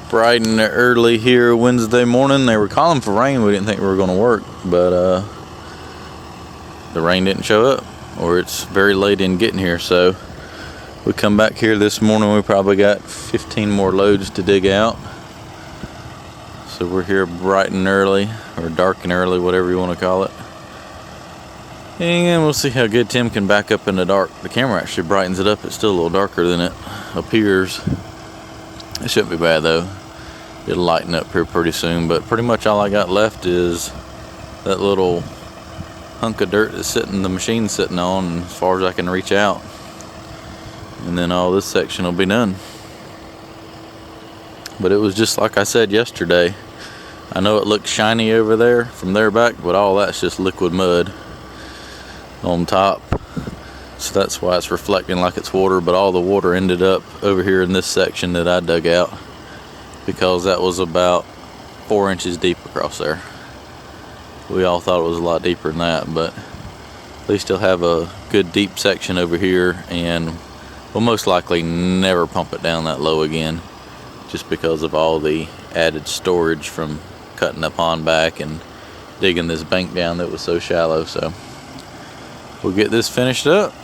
Bright and early here Wednesday morning. They were calling for rain. We didn't think we were going to work, but the rain didn't show up, or it's very late in getting here. So we come back here this morning. We probably got 15 more loads to dig out. So we're here bright and early, or dark and early, whatever you want to call it. And we'll see how good Tim can back up in the dark. The camera actually brightens it up. It's still a little darker than it appears. It shouldn't be bad though. It'll lighten up here pretty soon. But pretty much all I got left is that little hunk of dirt that's the machine's sitting on, as far as I can reach out. And then all this section will be done. But it was just like I said yesterday. I know it looks shiny over there from there back, but all that's just liquid mud on top, so that's why it's reflecting like it's water. But all the water ended up over here in this section that I dug out, because that was about 4 inches deep across there. We all thought it was a lot deeper than that, but at least they'll have a good deep section over here, and we'll most likely never pump it down that low again, just because of all the added storage from cutting the pond back and digging this bank down that was so shallow. So we'll get this finished up.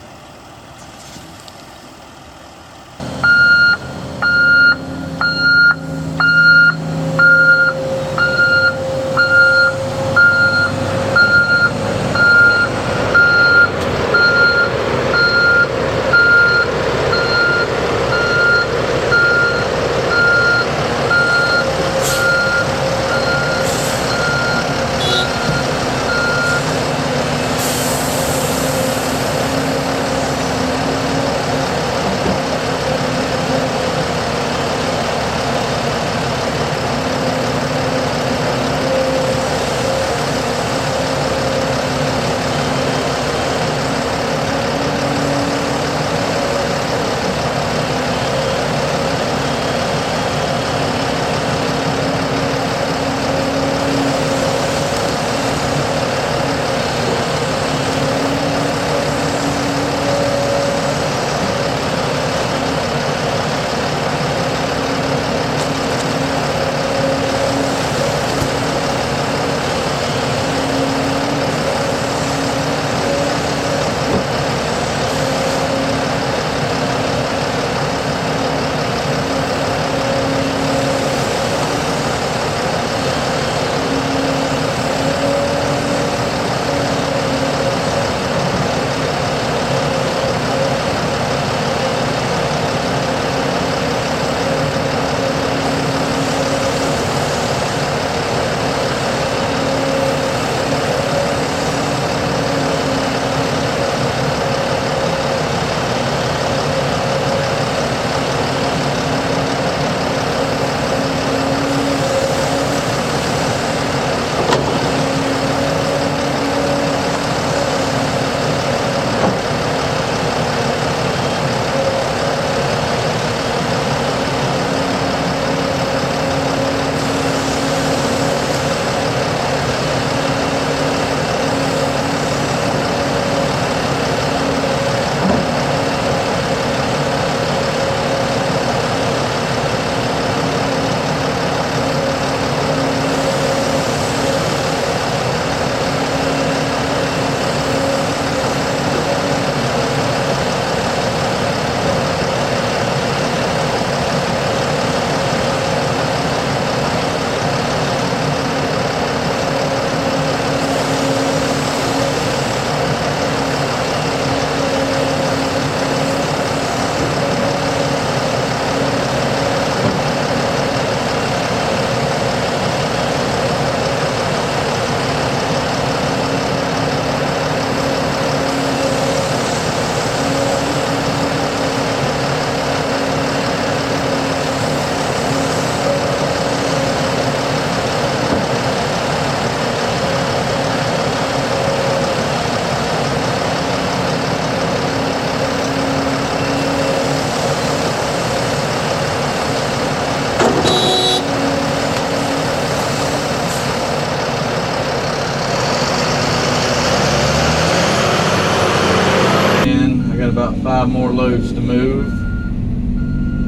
about 5 more loads to move.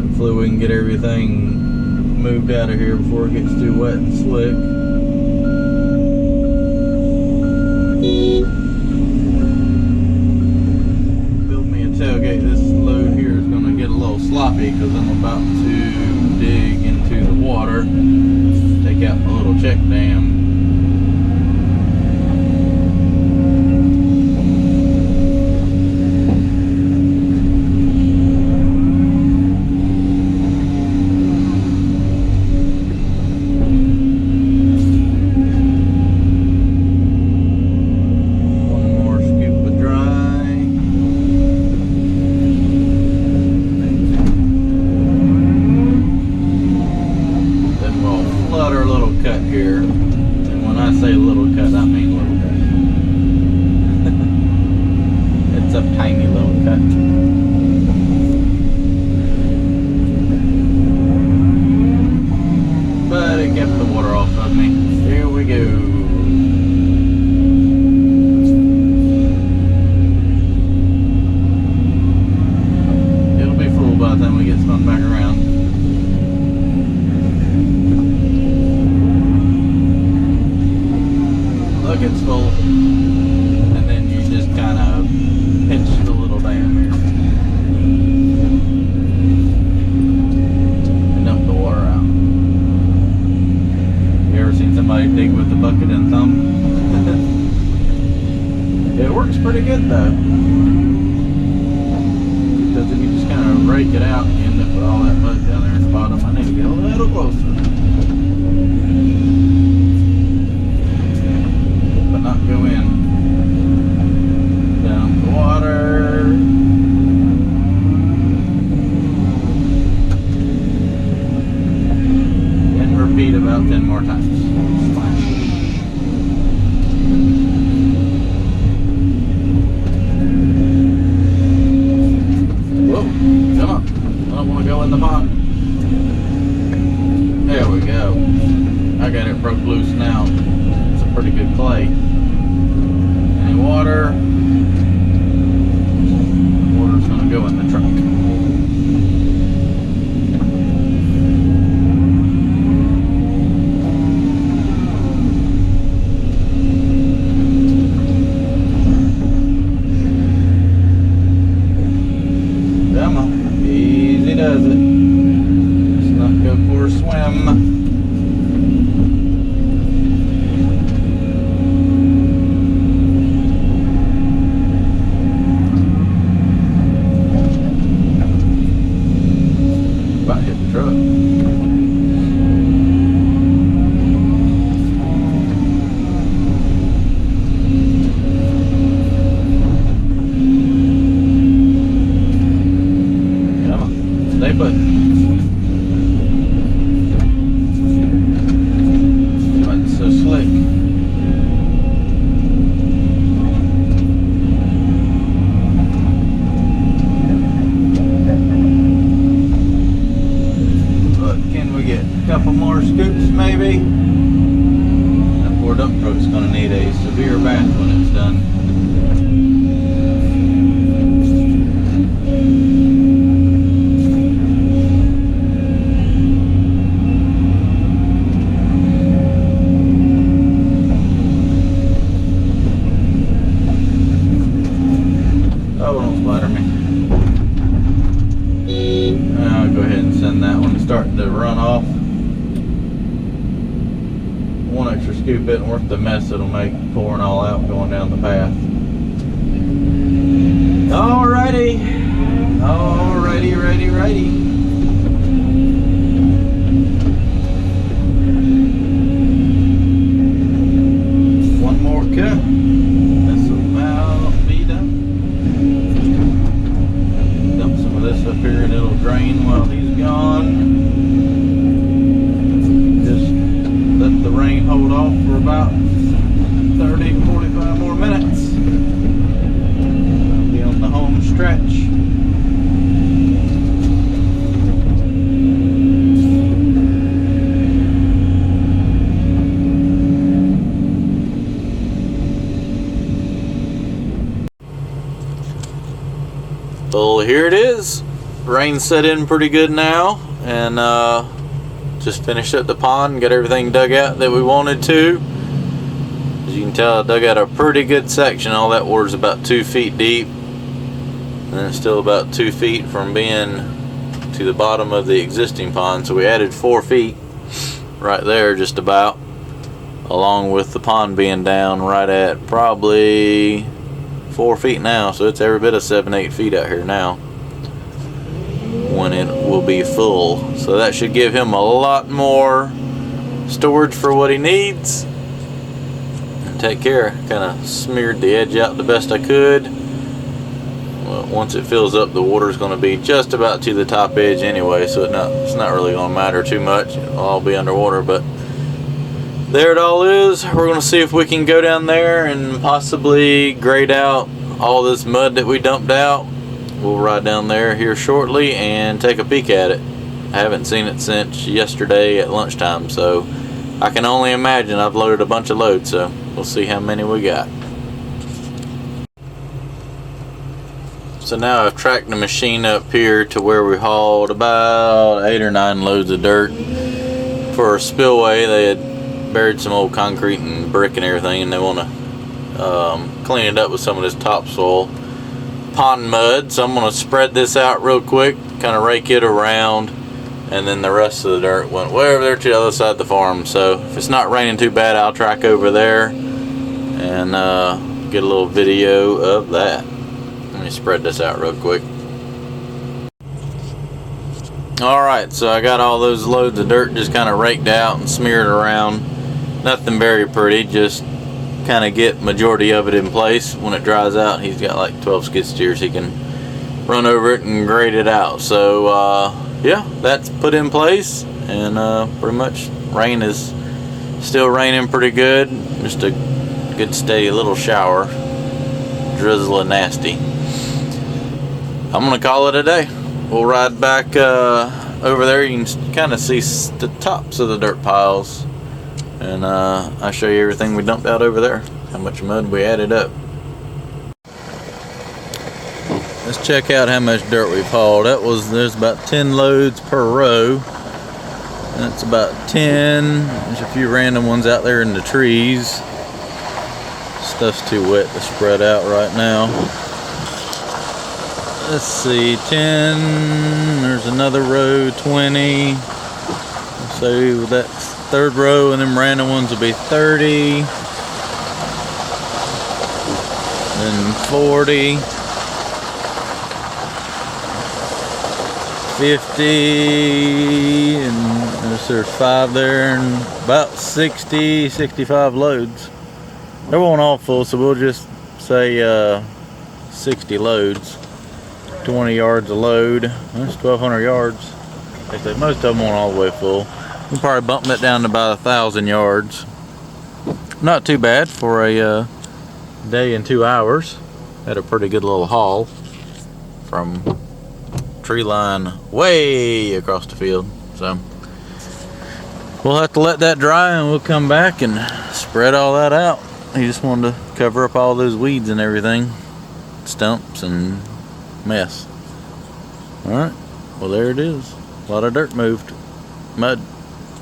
Hopefully we can get everything moved out of here before it gets too wet and slick. Build me a tailgate. This load here is going to get a little sloppy because I'm about to dig into the water, take out my little check dam. It's full, and then you just kind of pinch the little dam here and dump the water out. You ever seen somebody dig with a bucket and thumb? It works pretty good though, because if you just kind of rake it out, you end up with all that mud down there at the bottom. I need to get a little closer. Go in, dump the water, and repeat about 10 more times. Whoa, come on, I don't want to go in the pot. There we go. I got it broke loose now. It's a pretty good clay. Water's gonna go in the truck. Come on, easy does it. Let's not go for a swim. Couple more scoops maybe. That poor dump truck's gonna need a severe bath when it's done. Oh, don't splatter me. I'll go ahead and send that one starting to run off. One extra scoop isn't worth the mess it'll make pouring all out going down the path. Alrighty. Righty. One more cut. This will about be done. Dump some of this up here and it'll drain while he's gone. Let the rain hold off for about 30 to 45 more minutes. I'll be on the home stretch. Well, here it is. Rain set in pretty good now, and just finished up the pond, got everything dug out that we wanted to. As you can tell, I dug out a pretty good section. All that water's about 2 feet deep, and it's still about 2 feet from being to the bottom of the existing pond. So we added 4 feet right there, just about, along with the pond being down right at probably 4 feet now. So it's every bit of 7-8 feet out here now when it will be full. So that should give him a lot more storage for what he needs. And take care. Kind of smeared the edge out the best I could. Well, once it fills up, the water is going to be just about to the top edge anyway, so it's not really going to matter too much. It'll all be underwater, but there it all is. We're going to see if we can go down there and possibly grade out all this mud that we dumped out. We'll ride down there here shortly and take a peek at it. I haven't seen it since yesterday at lunchtime, so I can only imagine. I've loaded a bunch of loads, so we'll see how many we got. So now I've tracked the machine up here to where we hauled about 8 or 9 loads of dirt for Spillway. They had buried some old concrete and brick and everything, and they want to clean it up with some of this topsoil pond mud. So I'm going to spread this out real quick, kind of rake it around, and then the rest of the dirt went way over there to the other side of the farm. So if it's not raining too bad, I'll track over there and get a little video of that. Let me spread this out real quick. Alright, so I got all those loads of dirt just kind of raked out and smeared around. Nothing very pretty, just kind of get majority of it in place. When it dries out, he's got like 12 skid steers. He can run over it and grade it out. So yeah, that's put in place, and pretty much rain is still raining pretty good. Just a good steady little shower, drizzling nasty. I'm gonna call it a day. We'll ride back over there. You can kind of see the tops of the dirt piles, and I'll show you everything we dumped out over there, how much mud we added up. Let's check out how much dirt we've hauled. There's about 10 loads per row. That's about 10. There's a few random ones out there in the trees. Stuff's too wet to spread out right now. Let's see, 10, there's another row, 20. So that's third row, and them random ones will be 30. Then 40. 50, and there's 5 there, and about 60, 65 loads. They weren't all full, so we'll just say 60 loads. 20 yards a load. That's 1,200 yards. Actually, most of them weren't all the way full. We'll probably bump that down to about 1,000 yards. Not too bad for a day and 2 hours. Had a pretty good little haul from tree line way across the field. So we'll have to let that dry, and we'll come back and spread all that out. He just wanted to cover up all those weeds and everything, stumps and mess. Alright, well there it is. A lot of dirt moved. Mud.